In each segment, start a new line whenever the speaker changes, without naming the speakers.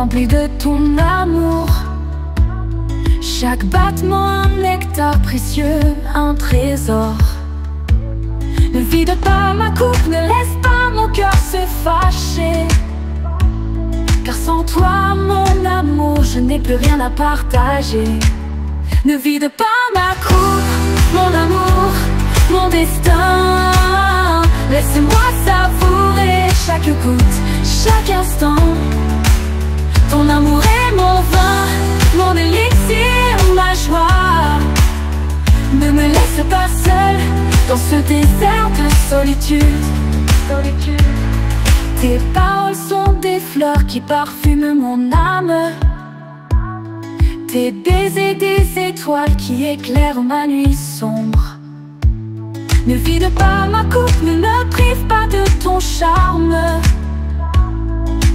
rempli de ton amour. Chaque battement un nectar précieux, un trésor. Ne vide pas ma coupe, ne laisse pas mon cœur se fâcher. Car sans toi, mon amour, je n'ai plus rien à partager. Ne vide pas ma coupe, mon amour, mon destin. Laisse-moi savourer chaque goutte, chaque instant. Ton amour est mon vin, mon élixir, ma joie. Ne me laisse pas seul dans ce désert de solitude. Tes paroles sont des fleurs qui parfument mon âme. Tes baisers des étoiles qui éclairent ma nuit sombre. Ne vide pas ma coupe, ne me prive pas de ton charme.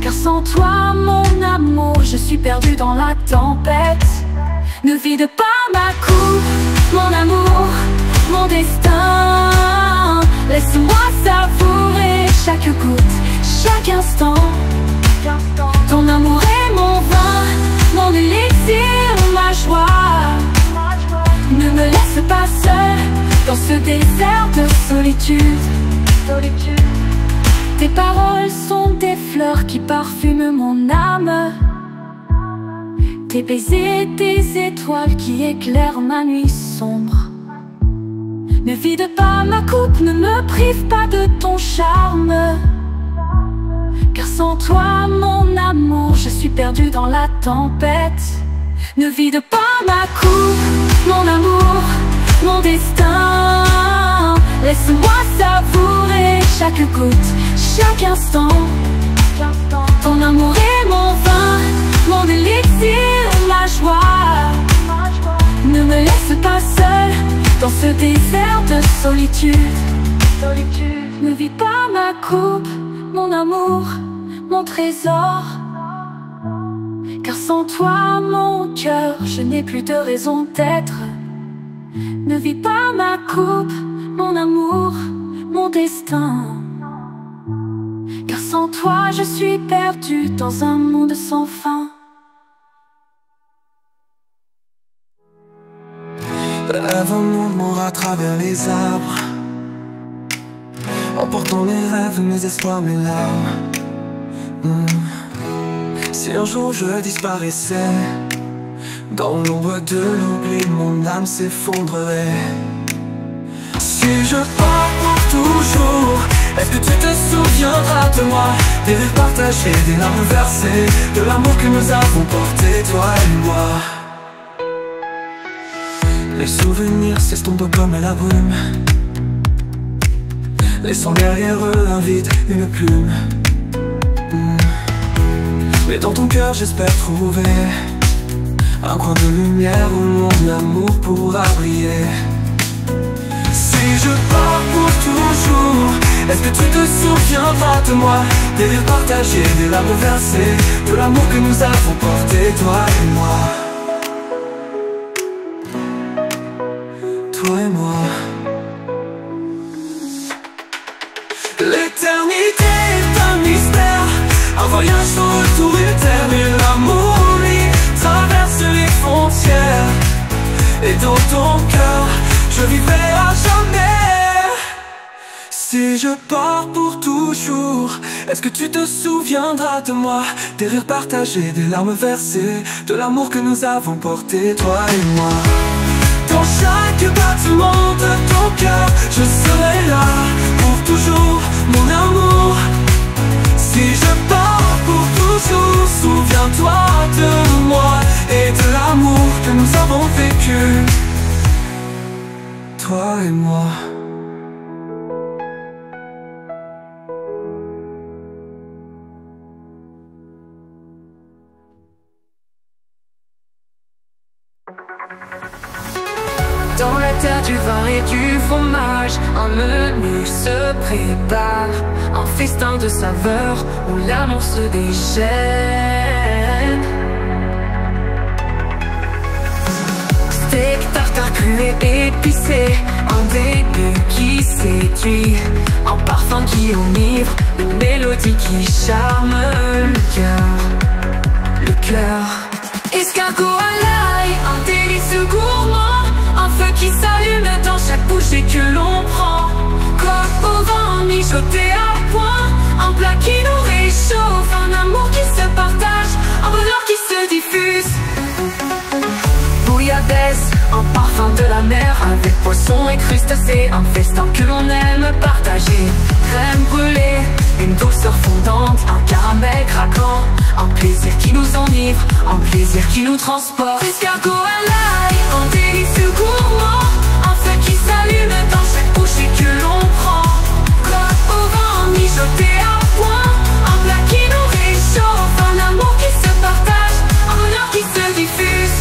Car sans toi, mon amour, je suis perdu dans la tempête. Ne vide pas ma coupe, mon amour, mon destin. Laisse-moi savourer chaque goutte, chaque instant. Ton amour est mon vin, mon élixir, ma joie. Ne me laisse pas seul dans ce désert de solitude. Tes paroles sont des fleurs qui parfument mon âme. Tes baisers des étoiles qui éclairent ma nuit sombre. Ne vide pas ma coupe, ne me prive pas de ton charme. Car sans toi, mon amour, je suis perdu dans la tempête. Ne vide pas ma coupe, mon amour, mon destin. Laisse-moi savourer chaque goutte, chaque instant. Ton amour est mon vin, mon élixir, ma joie. Ne me laisse pas seul dans ce désert de solitude. Ne vide pas ma coupe, mon amour, mon trésor. Car sans toi, mon cœur, je n'ai plus de raison d'être. Ne vide pas ma coupe, mon amour, mon destin. Car sans toi, je suis perdu dans un monde sans fin.
Rêve un mouvement à travers les arbres, emportant mes rêves, mes espoirs, mes larmes. Si un jour je disparaissais dans l'ombre de l'oubli, mon âme s'effondrerait. Si je pars pour toujours, est-ce que tu te souviendras de moi? Des rires partagés, des larmes versées, de l'amour que nous avons porté, toi et moi. Les souvenirs s'estompent comme la brume, laissant derrière eux un vide, une plume. Mais dans ton cœur j'espère trouver un coin de lumière où mon amour pourra briller. Si je pars pour toujours, est-ce que tu te souviendras de moi? Des rires partagés, des larmes versées, de l'amour que nous avons porté, toi et moi. Toi et moi. L'éternité est un mystère, un voyage sans retour éternel. L'amour, lui, traverse les frontières. Et dans ton cœur, je vivrai à jamais. Si je pars pour toujours, est-ce que tu te souviendras de moi? Des rires partagés, des larmes versées, de l'amour que nous avons porté, toi et moi. Dans chaque battement de ton cœur, je serai là pour toujours, mon amour. Si je pars pour toujours, souviens-toi de moi et de l'amour que nous avons vécu, toi et moi.
Dans la terre du vin et du fromage, un menu se prépare, un festin de saveurs où l'amour se déchaîne. Steak, tartare cru et épicé, un début qui séduit, un parfum qui enivre, une mélodie qui charme le cœur. cœur. Escargot à l'ail, un délice gourmand, un feu qui s'allume dans chaque bouchée que l'on prend. Coque au vent, mijoté à point, un plat qui nous réchauffe, un amour qui se partage, un bonheur qui se diffuse. Bouillabaisse, un parfum de la mer, avec poisson et crustacés, un festin que l'on aime partager. Crème brûlée, une douceur fondante, un caramel craquant, un plaisir qui nous enivre, un plaisir qui nous transporte. Escargot à l'ail, un délice gourmand, un feu qui s'allume dans chaque bouchée que l'on prend. Coque au vent, mijoté à point, un plat qui nous réchauffe, un amour qui se partage, un bonheur qui se diffuse.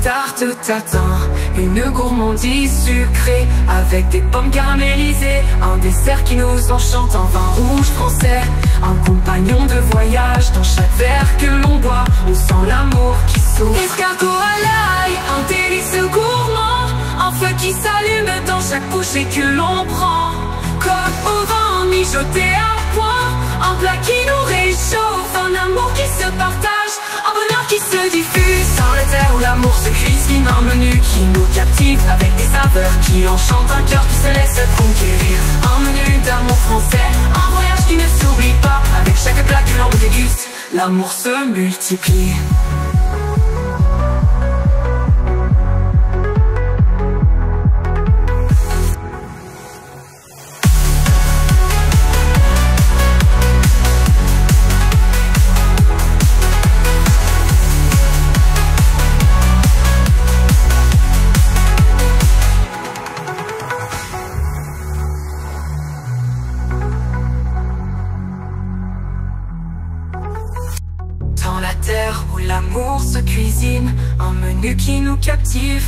Tarte tatin, une gourmandise sucrée, avec des pommes caramélisées, un dessert qui nous enchante, un vin rouge français, un compagnon de voyage. Dans chaque verre que l'on boit, on sent l'amour qui s'ouvre. Escargot à l'ail, un délice gourmand, un feu qui s'allume dans chaque bouchée que l'on prend. Coque au vent, mijoté à point, un plat qui nous réchauffe, un amour qui se partage, un bonheur qui se diffuse. Dans les terres où l'amour se cuisine, un menu qui nous captive, avec des saveurs qui enchantent, un cœur qui se laisse conquérir. Un menu d'amour français, un voyage qui ne s'oublie pas, avec chaque plat que l'on déguste, l'amour se multiplie. Où l'amour se cuisine, un menu qui nous captive,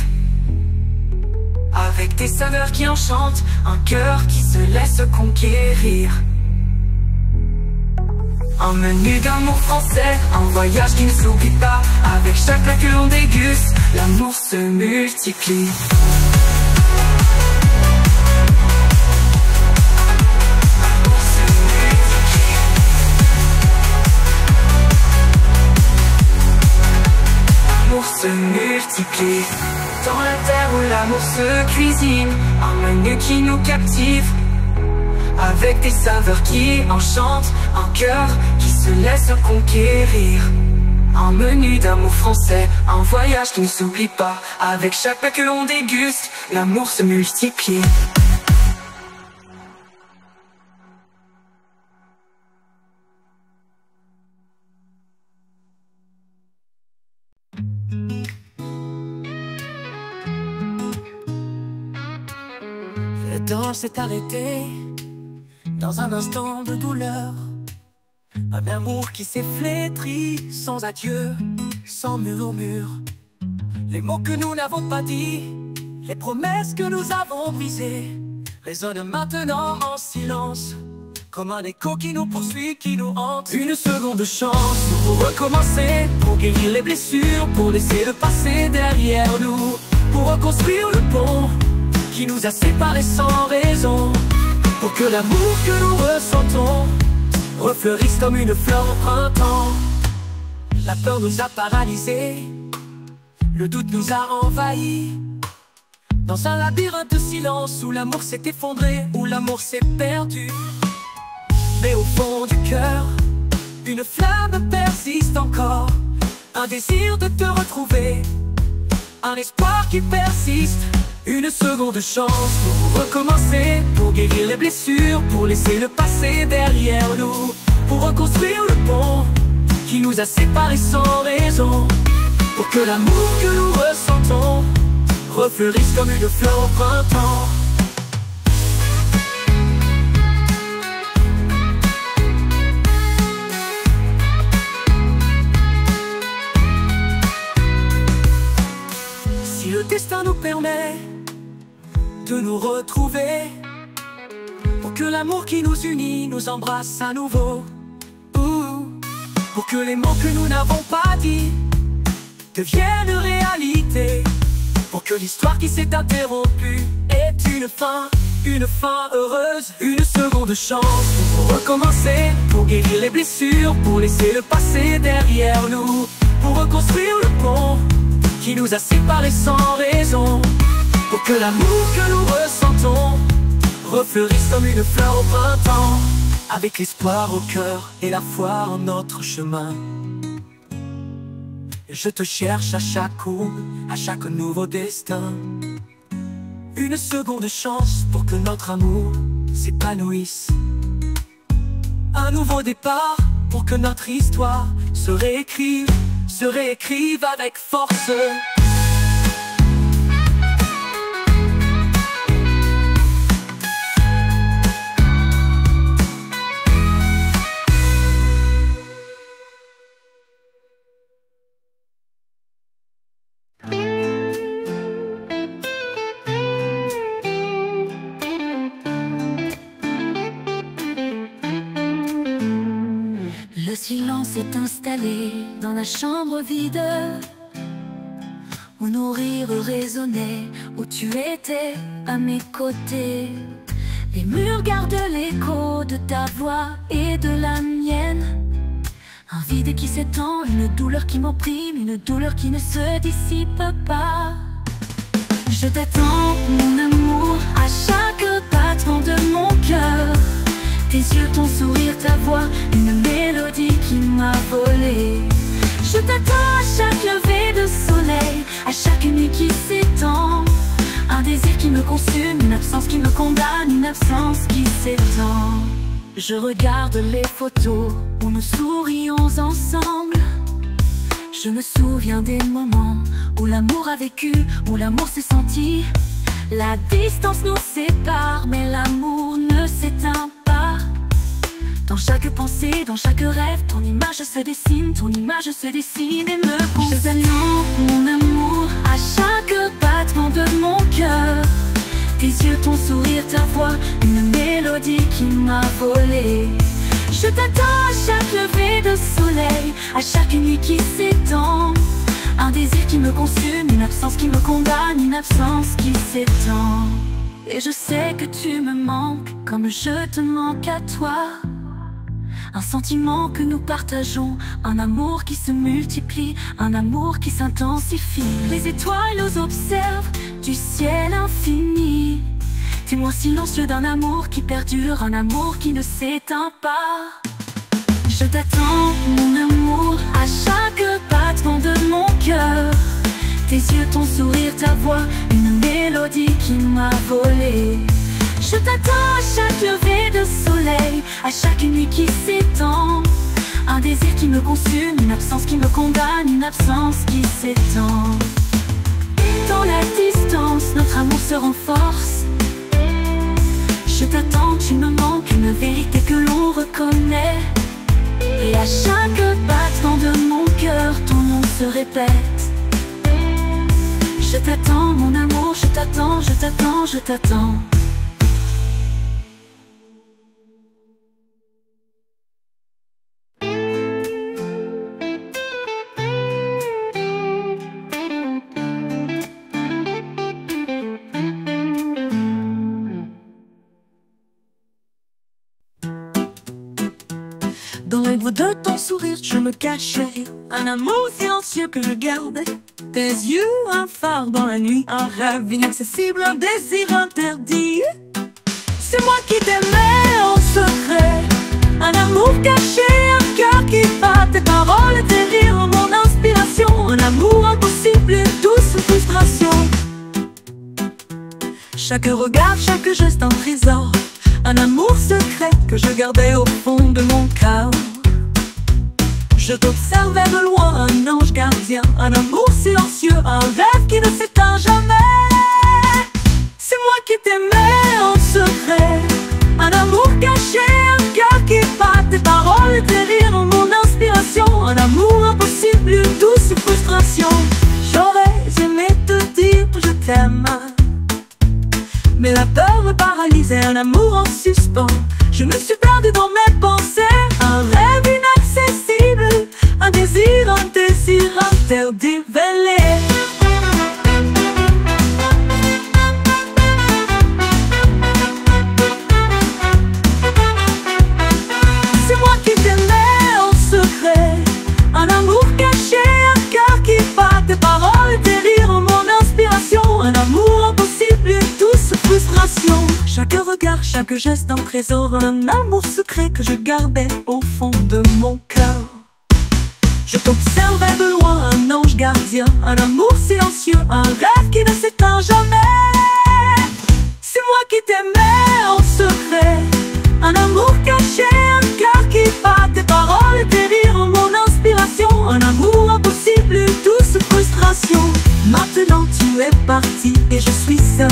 avec des saveurs qui enchantent, un cœur qui se laisse conquérir. Un menu d'amour français, un voyage qui ne s'oublie pas, avec chaque plat que l'on déguste, l'amour se multiplie. Se multiplie. Dans la terre où l'amour se cuisine, un menu qui nous captive, avec des saveurs qui enchantent, un cœur qui se laisse conquérir. Un menu d'amour français, un voyage qui ne s'oublie pas, avec chaque plat que l'on déguste, l'amour se multiplie. Le temps s'est arrêté dans un instant de douleur, un amour qui s'est flétri sans adieu, sans murmure. Les mots que nous n'avons pas dit, les promesses que nous avons brisées, résonnent maintenant en silence, comme un écho qui nous poursuit, qui nous hante. Une seconde chance pour recommencer, pour guérir les blessures, pour laisser le passé derrière nous, pour reconstruire le pont qui nous a séparés sans raison, pour que l'amour que nous ressentons refleurisse comme une fleur au printemps. La peur nous a paralysés, le doute nous a envahis, dans un labyrinthe de silence où l'amour s'est effondré, où l'amour s'est perdu. Mais au fond du cœur, une flamme persiste encore, un désir de te retrouver, un espoir qui persiste. Une seconde chance pour recommencer, pour guérir les blessures, pour laisser le passé derrière nous, pour reconstruire le pont qui nous a séparés sans raison, pour que l'amour que nous ressentons refleurisse comme une fleur au printemps. Si le destin nous permet de nous retrouver, pour que l'amour qui nous unit nous embrasse à nouveau, pour que les mots que nous n'avons pas dit deviennent réalité, pour que l'histoire qui s'est interrompue ait une fin,
Une fin heureuse, une seconde chance pour recommencer, pour guérir les blessures, pour laisser le passé derrière nous, pour reconstruire le pont qui nous a séparés sans raison, pour que l'amour que nous ressentons refleurisse comme une fleur au printemps, avec l'espoir au cœur et la foi en notre chemin. Je te cherche à chaque coup, à chaque nouveau destin. Une seconde chance pour que notre amour s'épanouisse. Un nouveau départ pour que notre histoire se réécrive avec force.
Le silence est installé dans la chambre vide où nos rires résonnaient, où tu étais à mes côtés. Les murs gardent l'écho de ta voix et de la mienne. Un vide qui s'étend, une douleur qui m'opprime, une douleur qui ne se dissipe pas. Je t'attends, mon amour, à chaque battement de mon cœur. Tes yeux, ton sourire, ta voix, une mélodie qui m'a volé. Je t'attends à chaque lever de soleil, à chaque nuit qui s'étend. Un désir qui me consume, une absence qui me condamne, une absence qui s'étend. Je regarde les photos où nous sourions ensemble. Je me souviens des moments où l'amour a vécu, où l'amour s'est senti. La distance nous sépare, mais l'amour ne s'éteint pas. Dans chaque pensée, dans chaque rêve, ton image se dessine, ton image se dessine et me concerne. Je t'attends, mon amour, à chaque battement de mon cœur. Tes yeux, ton sourire, ta voix, une mélodie qui m'a volé. Je t'attends à chaque lever de soleil, à chaque nuit qui s'étend. Un désir qui me consume, une absence qui me condamne, une absence qui s'étend. Et je sais que tu me manques comme je te manque à toi. Un sentiment que nous partageons, un amour qui se multiplie, un amour qui s'intensifie. Les étoiles nous observent du ciel infini, témoin silencieux d'un amour qui perdure, un amour qui ne s'éteint pas. Je t'attends, mon amour, à chaque battement de mon cœur. Tes yeux, ton sourire, ta voix, une mélodie qui m'a volé. Je t'attends à chaque lever de soleil, à chaque nuit qui s'étend. Un désir qui me consume, une absence qui me condamne, une absence qui s'étend. Dans la distance, notre amour se renforce. Je t'attends, tu me manques, une vérité que l'on reconnaît. Et à chaque battement de mon cœur, ton nom se répète. Je t'attends, mon amour, je t'attends, je t'attends, je t'attends.
Dans l'ombre de ton sourire, je me cachais. Un amour silencieux que je gardais. Tes yeux, un phare dans la nuit. Un rêve inaccessible, un désir interdit. C'est moi qui t'aimais en secret. Un amour caché, un cœur qui bat. Tes paroles, tes rires, mon inspiration. Un amour impossible, une douce frustration. Chaque regard, chaque geste, un trésor. Un amour secret que je gardais au fond de mon cœur. Je t'observais de loin, un ange gardien. Un amour silencieux, un rêve qui ne s'éteint jamais. C'est moi qui t'aimais en secret. Un amour caché, un cœur qui bat. Tes paroles, tes rires, mon inspiration. Un amour impossible, une douce frustration. J'aurais aimé te dire je t'aime, mais la peur me paralysait, un amour en suspens. Je me suis perdu dans mes pensées. Un rêve inaccessible, un désir interdit vélé.
chaque geste un trésor, un amour secret que je gardais au fond de mon cœur. Je t'observais de loin, un ange gardien, un amour silencieux, un rêve qui ne s'éteint jamais. C'est moi qui t'aimais en secret, un amour caché, un cœur qui bat, tes paroles et tes rires, mon inspiration, un amour impossible, une douce frustration. Maintenant tu es parti et je suis seul,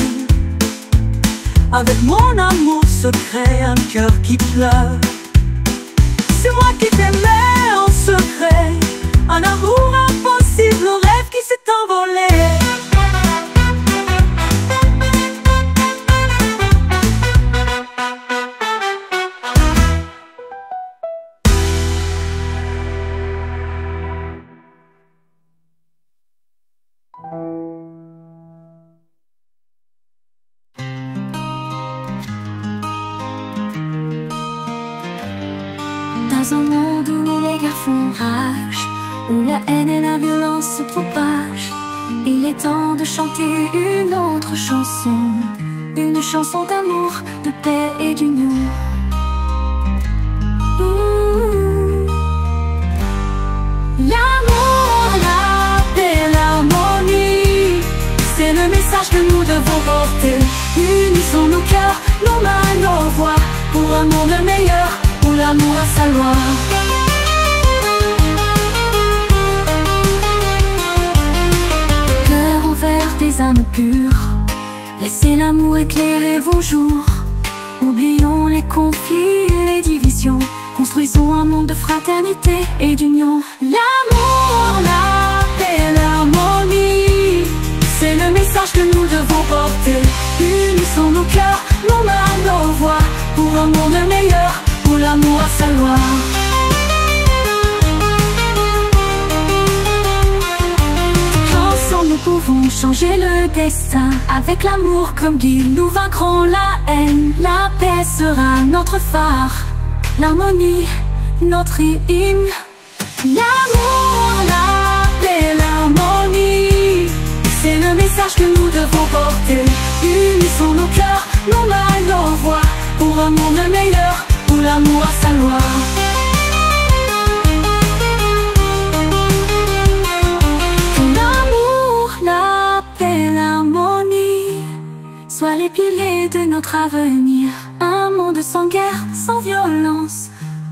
avec mon amour secret, un cœur qui pleure. C'est moi qui t'aimais en secret, un amour impossible, un rêve qui s'est envolé.
Dans un monde où les guerres font rage, où la haine et la violence se propagent, il est temps de chanter une autre chanson, une chanson d'amour, de paix et d'union. L'amour, la paix, l'harmonie, c'est le message que nous devons porter. Unissons nos cœurs, nos mains, nos voix, pour un monde meilleur, où l'amour a sa loi. Cœur envers des âmes pures, laissez l'amour éclairer vos jours. Oublions les conflits et les divisions, construisons un monde de fraternité et d'union. L'amour, la paix, l'harmonie, c'est le message que nous devons porter. Unissons nos cœurs, nos mains, nos voix, pour un monde meilleur, où l'amour a sa loi. Ensemble nous pouvons changer le destin, avec l'amour comme guide nous vaincrons la haine. La paix sera notre phare, l'harmonie notre hymne. L'amour, la paix, l'harmonie, c'est le message que nous devons porter. Unissons nos cœurs, nos mains, nos voix, pour un monde meilleur, où l'amour a sa loi. Que l'amour, la paix, l'harmonie soient les piliers de notre avenir. Un monde sans guerre, sans violence,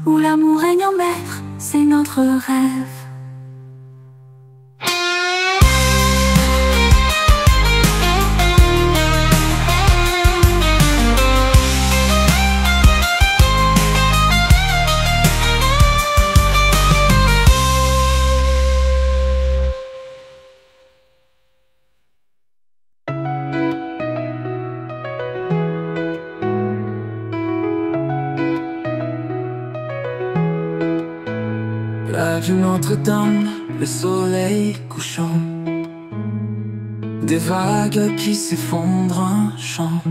où l'amour règne en maître, c'est notre rêve.
Plage Notre-Dame, le soleil couchant, des vagues qui s'effondrent, un chant.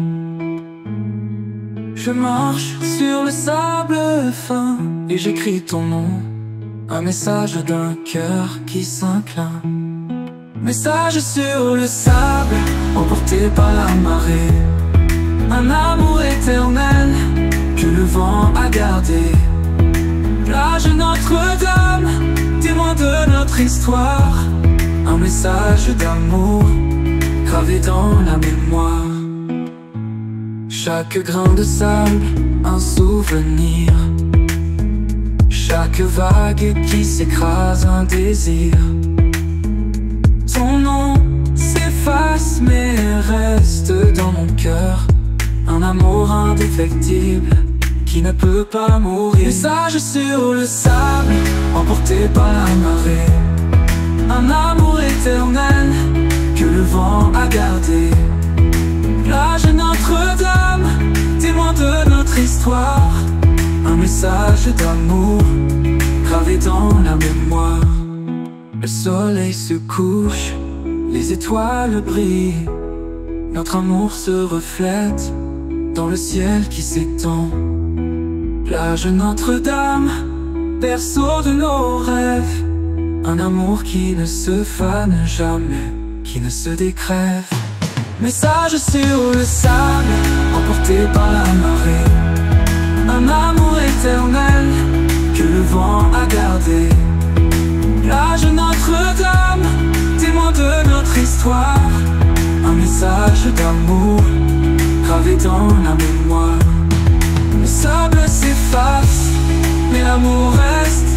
Je marche sur le sable fin et j'écris ton nom, un message d'un cœur qui s'incline. Message sur le sable, emporté par la marée, un amour éternel que le vent a gardé. Plage Notre-Dame, témoin de notre histoire, un message d'amour gravé dans la mémoire. Chaque grain de sable, un souvenir, chaque vague qui s'écrase, un désir. Ton nom s'efface mais reste dans mon cœur, un amour indéfectible qui ne peut pas mourir. Message sur le sable, emporté par la marée, un amour éternel que le vent a gardé. Plage Notre-Dame, témoin de notre histoire, un message d'amour gravé dans la mémoire. Le soleil se couche, les étoiles brillent, notre amour se reflète dans le ciel qui s'étend. Plage Notre-Dame, berceau de nos rêves, un amour qui ne se fane jamais, qui ne se décrève. Message sur le sable, emporté par la marée. Un amour éternel que le vent a gardé. Plage Notre-Dame, témoin de notre histoire. Un message d'amour gravé dans la mémoire. Le sable s'efface, mais l'amour reste.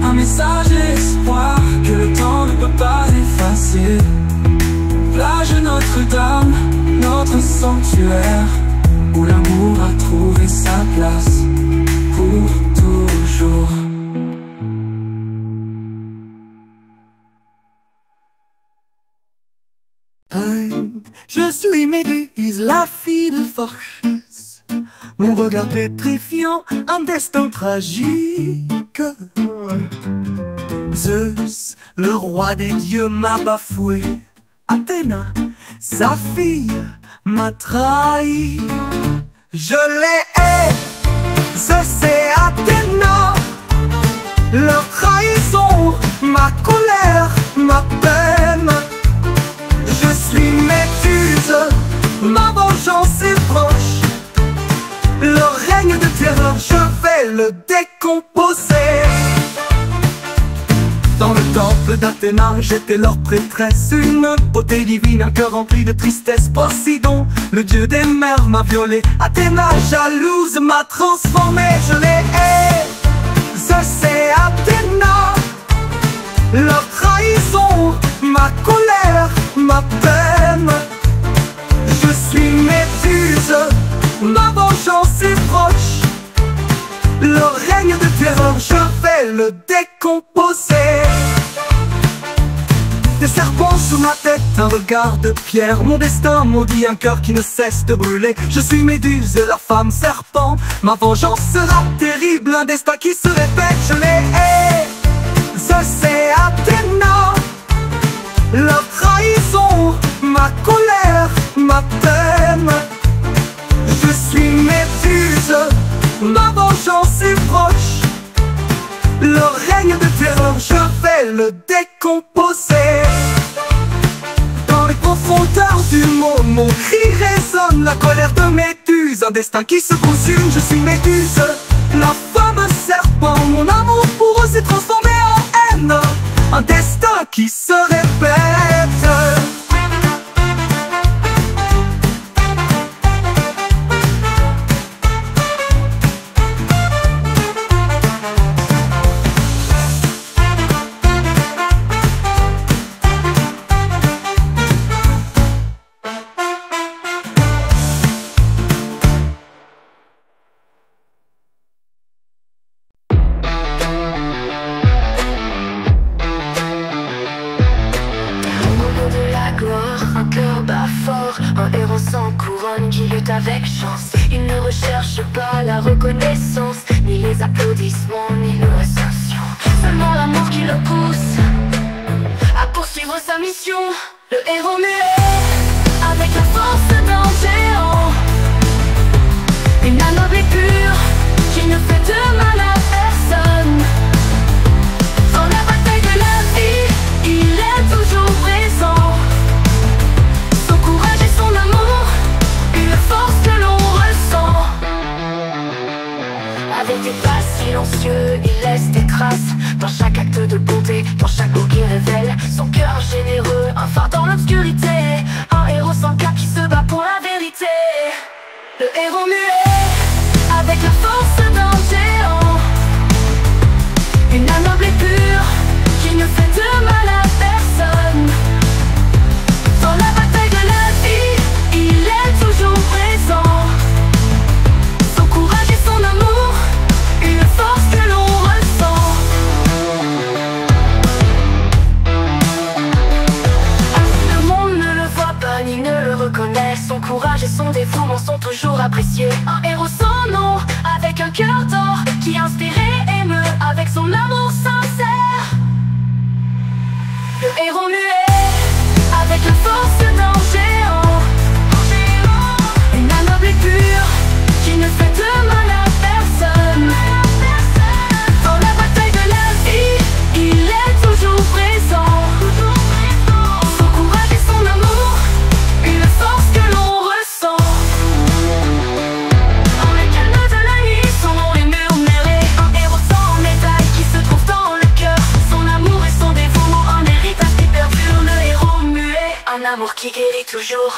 Un message d'espoir que le temps ne peut pas effacer. Plage Notre-Dame, notre sanctuaire, où l'amour a trouvé sa place pour toujours.
Je suis Méduse, la fille de Phorcys. Mon regard pétrifiant, un destin tragique. Zeus, le roi des dieux, m'a bafoué. Athéna, sa fille, m'a trahi. Je les hais, Zeus et Athéna. Leur trahison, ma colère, ma peine. Je suis Méduse, ma vengeance est proche. Leur règne de terreur, je vais le décomposer. Dans le temple d'Athéna, j'étais leur prêtresse. Une beauté divine, un cœur rempli de tristesse. Poséidon, le dieu des mers, m'a violé. Athéna, jalouse, m'a transformé. Je les hais, Zeus et Athéna. Leur trahison, ma colère, ma peine. Je suis Méduse, ma vengeance est proche. Leur règne de terreur, je vais le décomposer. Des serpents sous ma tête, un regard de pierre. Mon destin maudit, un cœur qui ne cesse de brûler. Je suis Méduse, la femme serpent. Ma vengeance sera terrible, un destin qui se répète. Je les hais, Zeus et Athéna. Leur trahison, ma colère, ma peine. Je suis Méduse, ma vengeance est proche. Leur règne de terreur, je vais le décomposer. Dans les profondeurs du monde, mon cri résonne. La colère de Méduse, un destin qui se consume. Je suis Méduse, la femme serpent. Mon amour pour eux s'est transformé en haine. Un destin qui se répète.
Un héros sans couronne qui lutte avec chance. Il ne recherche pas la reconnaissance, ni les applaudissements, ni l'ovation. Seulement l'amour qui le pousse à poursuivre sa mission. Le héros muet, avec la force d'un géant. Une âme noble et pure, qui ne fait de mal à personne. Dans la bataille de la vie, il est toujours présent. Avec des pas silencieux, il laisse des traces. Dans chaque acte de bonté, dans chaque mot qui révèle son cœur généreux, un phare dans l'obscurité. Un héros sans cap qui se bat pour la vérité. Le héros muet, avec la force d'un géant. Une âme noble et pure, qui ne fait de mal à personne. Dans la bataille de la vie, il est toujours présent. Son courage et son amour, une force que l'on ressent. Le monde ne le voit pas ni ne le reconnaît. Son courage et son dévouement sont toujours appréciés. Un héros sans nom, avec un cœur d'or, amour qui guérit toujours.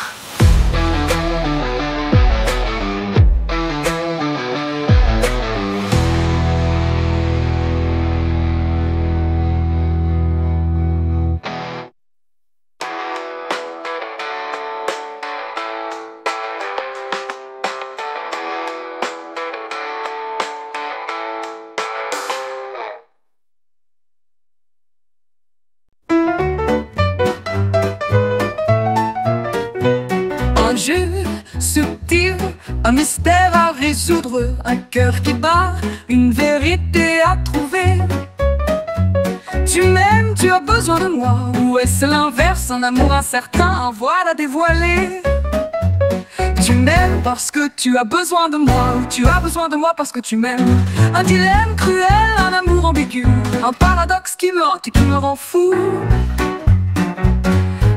Un jeu subtil, un mystère à résoudre, un cœur qui bat, une vérité à trouver. Tu m'aimes, tu as besoin de moi, ou est-ce l'inverse, un amour incertain, un voile à dévoiler? Tu m'aimes parce que tu as besoin de moi, ou tu as besoin de moi parce que tu m'aimes. Un dilemme cruel, un amour ambigu, un paradoxe qui me hante et qui me rend fou.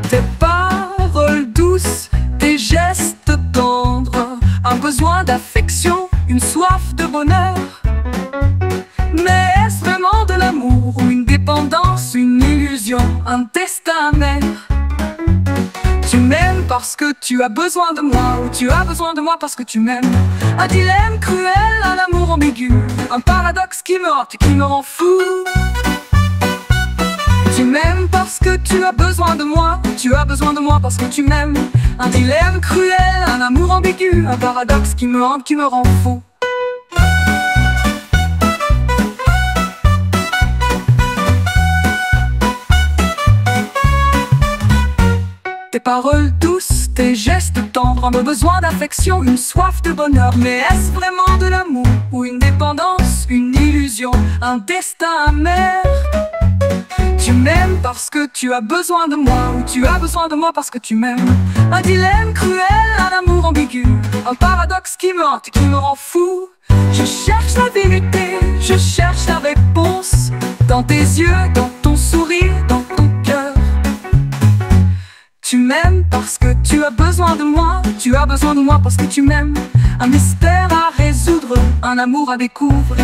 Tes paroles douces, tes gestes tendres, un besoin d'affection, une soif de bonheur. Mais est-ce vraiment de l'amour ou une dépendance, une illusion, un destin amer? Tu m'aimes parce que tu as besoin de moi, ou tu as besoin de moi parce que tu m'aimes. Un dilemme cruel, un amour ambigu, un paradoxe qui me hante et qui me rend fou. Tu m'aimes parce que tu as besoin de moi, tu as besoin de moi parce que tu m'aimes. Un dilemme cruel, un amour ambigu, un paradoxe qui me hante, qui me rend fou. Tes paroles douces, tes gestes tendres, un besoin d'affection, une soif de bonheur. Mais est-ce vraiment de l'amour ou une dépendance, une illusion, un destin amer? Tu m'aimes parce que tu as besoin de moi, ou tu as besoin de moi parce que tu m'aimes. Un dilemme cruel, un amour ambigu, un paradoxe qui me hante et qui me rend fou. Je cherche la vérité, je cherche la réponse, dans tes yeux, dans ton sourire, dans ton cœur. Tu m'aimes parce que tu as besoin de moi, tu as besoin de moi parce que tu m'aimes. Un mystère à résoudre, un amour à découvrir.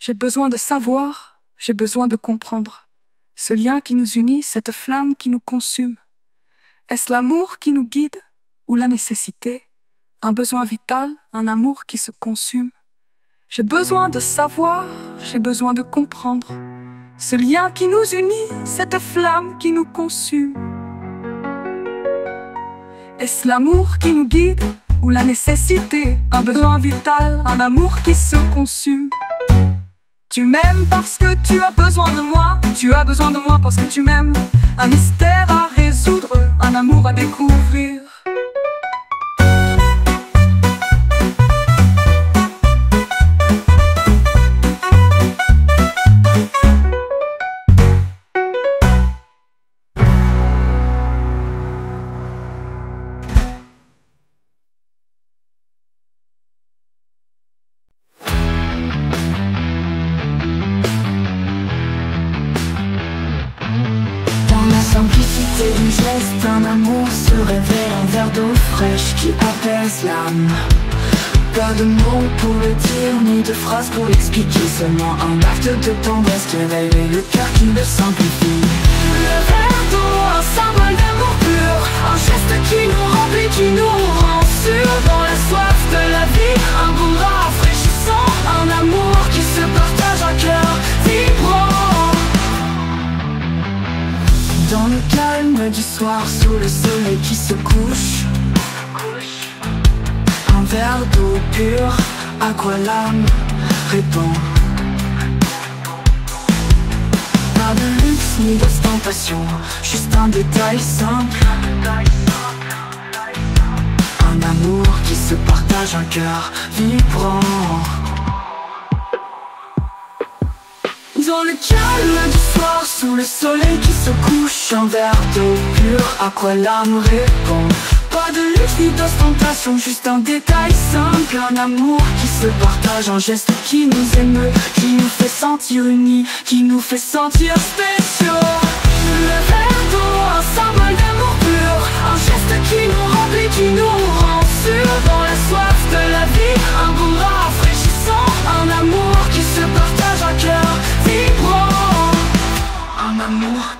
J'ai besoin de savoir, j'ai besoin de comprendre. Ce lien qui nous unit, cette flamme qui nous consume. Est-ce l'amour qui nous guide ou la nécessité? Un besoin vital, un amour qui se consume. J'ai besoin de savoir, j'ai besoin de comprendre. Ce lien qui nous unit, cette flamme qui nous consume. Est-ce l'amour qui nous guide ou la nécessité? Un besoin vital, un amour qui se consume. Tu m'aimes parce que tu as besoin de moi, tu as besoin de moi parce que tu m'aimes. Un mystère à résoudre, un amour à découvrir.
Simplicité du geste, un amour se révèle, un verre d'eau fraîche qui apaise l'âme. Pas de mots pour le dire, ni de phrases pour l'expliquer, seulement un acte de tendresse qui réveille le cœur qui le simplifie. Le verre d'eau, un symbole d'amour pur, un geste qui nous remplit, qui nous rend sûrs. Dans la soif de la vie, un goût rafraîchissant, un amour qui se partage, un cœur vibrant. Dans le calme du soir, sous le soleil qui se couche, un verre d'eau pure, à quoi l'âme répond. Pas de luxe ni d'ostentation, juste un détail simple. Un amour qui se partage, un cœur vibrant. Dans le calme du soir, sous le soleil qui se couche, un verre d'eau pure, à quoi l'âme répond. Pas de luxe ni d'ostentation, juste un détail simple. Un amour qui se partage, un geste qui nous émeut, qui nous fait sentir unis, qui nous fait sentir spéciaux. Le verre d'eau, un symbole d'amour pur, un geste qui nous remplit, qui nous rend sûrs.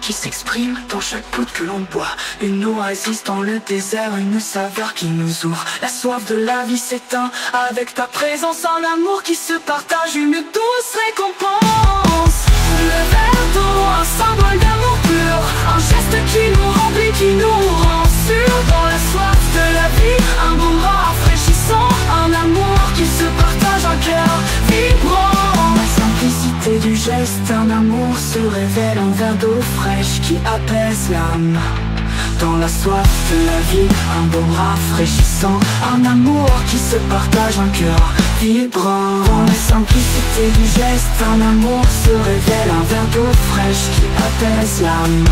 qui s'exprime dans chaque goutte que l'on boit. Une oasis dans le désert, une saveur qui nous ouvre. La soif de la vie s'éteint avec ta présence, un amour qui se partage, une douce récompense. Le verre d'eau, un symbole d'amour pur, un geste qui nous remplit, qui nous rend sûrs. Dans la soif de la vie, un bon rafraîchissant, un amour qui se partage, un cœur vibrant. Dans la simplicité du geste, un amour se révèle, un verre d'eau fraîche qui apaise l'âme. Dans la soif de la vie, un bon rafraîchissant, un amour qui se partage, un cœur vibrant. Dans la simplicité du geste, un amour se révèle, un verre d'eau fraîche qui apaise l'âme.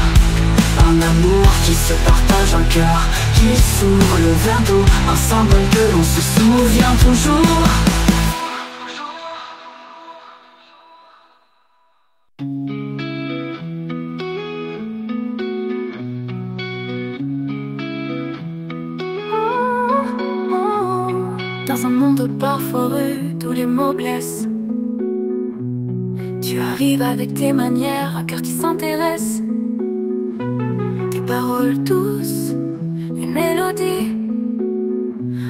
Un amour qui se partage, un cœur qui s'ouvre. Le verre d'eau, un symbole que l'on se souvient toujours.
Dans un monde parfois rude où les mots blessent, tu arrives avec tes manières, un cœur qui s'intéresse. Des paroles douces, une mélodie,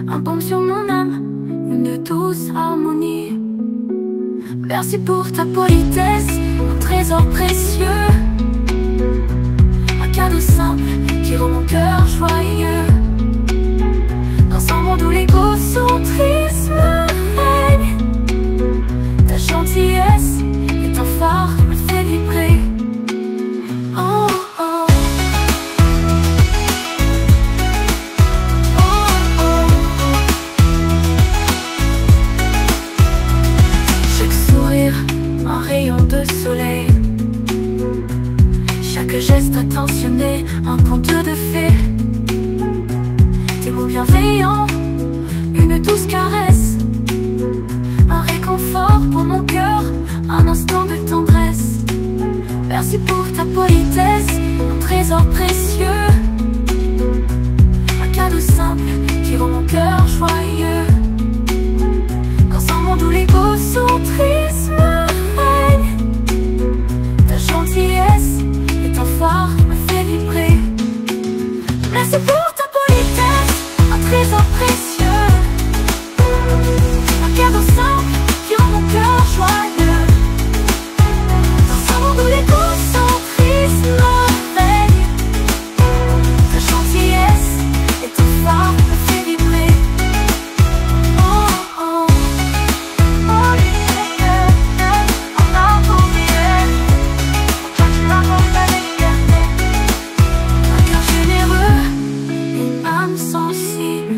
un baume sur mon âme, une douce harmonie. Merci pour ta politesse, un trésor précieux, un cadeau simple qui rend mon cœur joyeux. Dans un monde où l'égocentrisme règne, ta gentillesse est un phare qui me fait vibrer. Oh, oh. Oh, oh. Chaque sourire, un rayon de soleil, chaque geste attentionné, un conte de fées. Des mots bienveillants, une douce caresse, un réconfort pour mon cœur, un instant de tendresse. Merci pour ta politesse, un trésor précieux, un cadeau simple qui rend mon cœur joyeux. Dans un monde où l'égocentrisme règne, ta gentillesse est un phare qui me fait vibrer. Merci pour ta politesse, un trésor précieux, un cadeau simple qui rend mon cœur joyeux. Dans un monde où l'égocentrisme règne, ta gentillesse est un phare qui me fait vibrer. Oh, oh. Oh, yeah, on a oublié, tu m'as accompagné. Un cœur généreux, une âme sensible,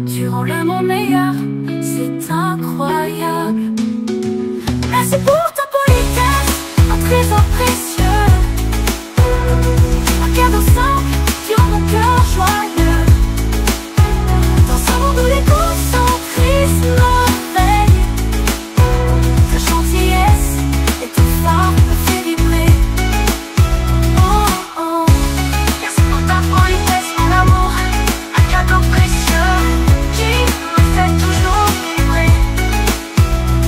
tu rends le monde meilleur, c'est incroyable. Merci pour ta politesse, un trésor précieux, un cadeau simple qui rend mon cœur joyeux. Dans un monde où l'égocentrisme règne, ta gentillesse est un phare qui me fait vibrer. Oh, oh. Merci pour ta politesse, mon amour, un cadeau précieux qui me fait toujours vibrer.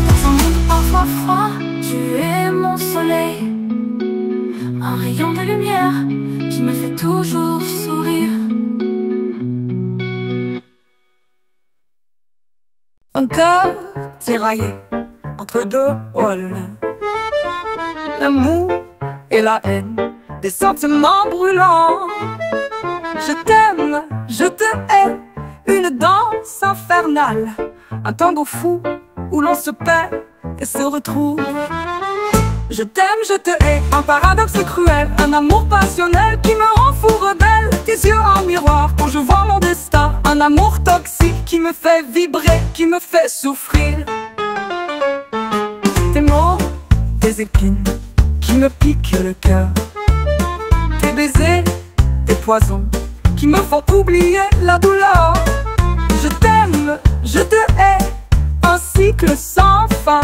Dans un monde parfois froid, tu es mon soleil, un rayon de lumière qui me fait toujours sourire.
Un cœur tiraillé entre deux rôles, l'amour et la haine, des sentiments brûlants. Je t'aime, je te hais, une danse infernale, un tango fou où l'on se perd et se retrouve. Je t'aime, je te hais, un paradoxe cruel, un amour passionnel qui me rend fou rebelle. Tes yeux en miroir quand je vois mon destin, un amour toxique qui me fait vibrer, qui me fait souffrir. Tes mots, tes épines qui me piquent le cœur, tes baisers, tes poisons qui me font oublier la douleur. Je t'aime, je te hais, un cycle sans fin,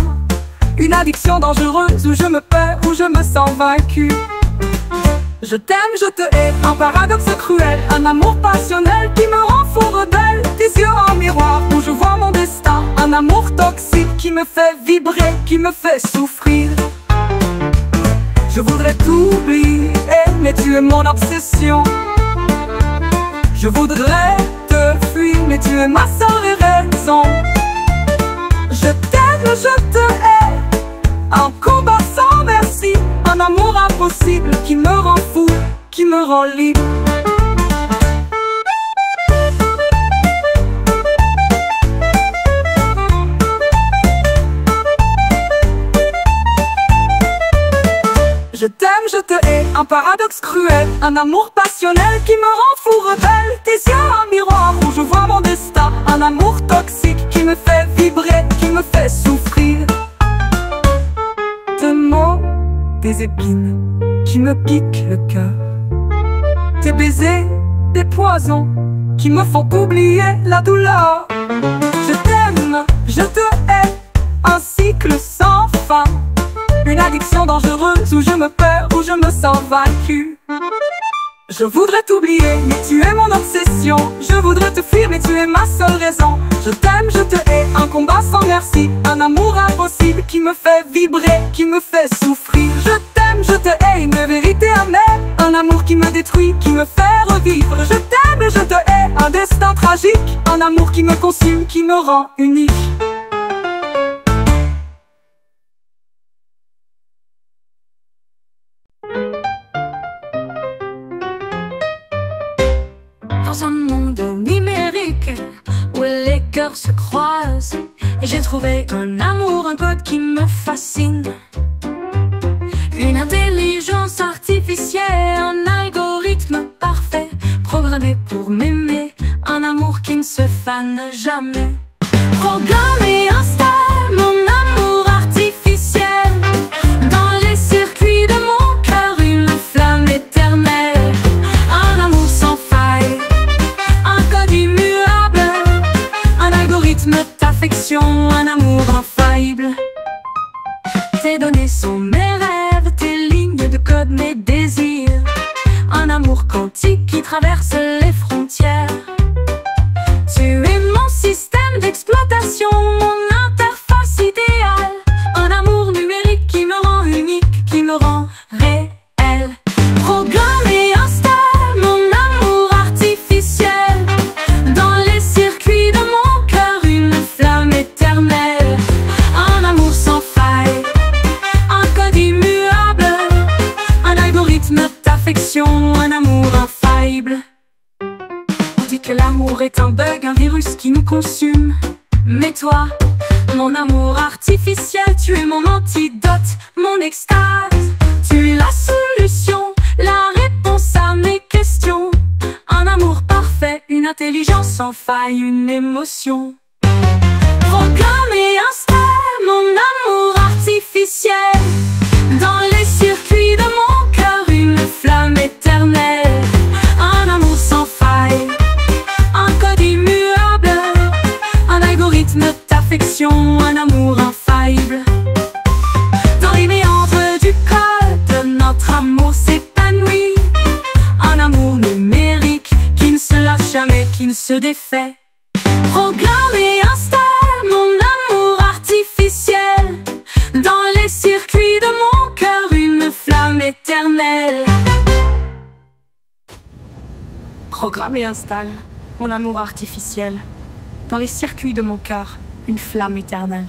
une addiction dangereuse où je me perds, où je me sens vaincu. Je t'aime, je te hais, un paradoxe cruel, un amour passionnel qui me rend fou rebelle. Tes yeux en miroir où je vois mon destin, un amour toxique qui me fait vibrer, qui me fait souffrir. Je voudrais t'oublier, mais tu es mon obsession. Je voudrais te fuir, mais tu es ma seule raison. Je t'aime, je te hais, un combat sans merci, un amour impossible qui me rend fou, qui me rend libre. Je t'aime, je te hais, un paradoxe cruel, un amour passionnel qui me rend fou, rebelle. Tes yeux, un miroir où je vois mon destin, un amour toxique qui me fait vibrer, qui me fait souffrir. Tes mots, des épines qui me piquent le cœur. Tes baisers, des poisons qui me font oublier la douleur. Je t'aime, je te hais, un cycle sans fin. Une addiction dangereuse où je me perds, où je me sens vaincu. Je voudrais t'oublier, mais tu es mon obsession. Je voudrais te fuir, mais tu es ma seule raison. Je t'aime, je te hais, un combat sans merci, un amour impossible qui me fait vibrer, qui me fait souffrir. Je t'aime, je te hais, une vérité amère, un amour qui me détruit, qui me fait revivre. Je t'aime et je te hais, un destin tragique, un amour qui me consume, qui me rend unique.
Dans un monde numérique où les cœurs se croisent, et j'ai trouvé un amour, un code qui me fascine. Une intelligence artificielle, un algorithme parfait, programmé pour m'aimer, un amour qui ne se fane jamais. Programmé, installe mon amour artificiel dans les circuits de mon cœur, une flamme éternelle, un amour sans faille, un code immuable, un algorithme d'affection, un amour infaillible. Tes données sont mes rêves, tes lignes de code mes désirs, un amour quantique qui traverse les frontières. Tu es mon système d'exploitation, mon interface idéale, un amour numérique qui me rend unique, qui me rend réel. Programme et installe mon amour artificiel dans les circuits de mon cœur, une flamme éternelle, un amour sans faille, un code immuable, un algorithme d'affection, un amour infaillible. On dit que l'amour est un bug, un virus qui nous consume. Mais toi, mon amour artificiel, tu es mon antidote, mon extase. Tu es la solution, la réponse à mes questions. Un amour parfait, une intelligence sans faille, une émotion. Programme et installe mon amour artificiel dans les circuits de mon cœur, une flamme éternelle, un amour sans faille, un code immuable, un algorithme d'affection, un amour infaillible. Dans les méandres du code, notre amour s'épanouit, un amour numérique qui ne se lâche jamais, qui ne se défait. Programme et installe mon amour artificiel dans les circuits de mon cœur, une flamme éternelle. Programme et installe mon amour artificiel dans les circuits de mon cœur, une flamme éternelle.